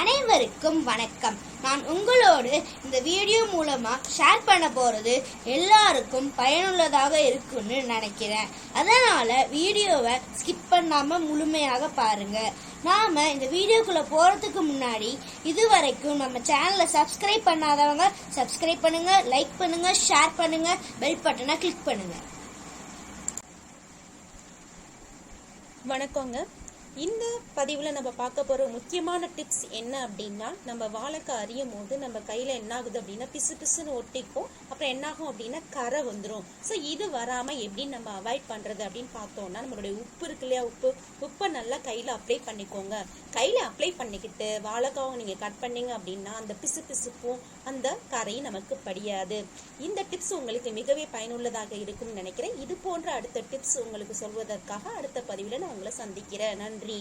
அனைவருக்கும் வணக்கம். நான் உங்களோடு இந்த வீடியோ மூலமா ஷேர் பண்ண போறது எல்லாருக்கும் பயனுள்ளதாக இருக்கும்னு நினைக்கிறேன். அதனால வீடியோவை ஸ்கிப் பண்ணாம முழுமையாக பாருங்க. நாம இந்த வீடியோக்குள்ள போறதுக்கு முன்னாடி இதுவரைக்கும் நம்ம சேனலை சப்ஸ்கிரைப் பண்ணாதவங்க சப்ஸ்கிரைப் பண்ணுங்க, லைக் பண்ணுங்க, ஷேர் பண்ணுங்க, பெல் பட்டனை கிளிக் பண்ணுங்க. வணக்கங்க. இந்த பதிவில் நம்ம பார்க்க போகிற முக்கியமான டிப்ஸ் என்ன அப்படின்னா, நம்ம வாழைக்காய் அறியும் போது நம்ம கையில் என்ன ஆகுது அப்படின்னா பிசு பிசுன்னு ஒட்டிக்கும். அப்புறம் என்னாகும் அப்படின்னா கரை வந்துடும். ஸோ இது வராமல் எப்படி நம்ம அவாய்ட் பண்ணுறது அப்படின்னு பார்த்தோம்னா, நம்மளுடைய உப்பு இருக்கு இல்லையா, உப்பை நல்லா கையில் அப்ளை பண்ணிக்கோங்க. கையில் அப்ளை பண்ணிக்கிட்டு வாழைக்காவை நீங்கள் கட் பண்ணீங்க அப்படின்னா அந்த பிசு பிசுப்பும் அந்த கரையும் நமக்கு படியாது. இந்த டிப்ஸ் உங்களுக்கு மிகவே பயனுள்ளதாக இருக்கும்னு நினைக்கிறேன். இது போன்ற அடுத்த டிப்ஸ் உங்களுக்கு சொல்வதற்காக அடுத்த பதிவில் நான் உங்களை சந்திக்கிறேன். நன்றி.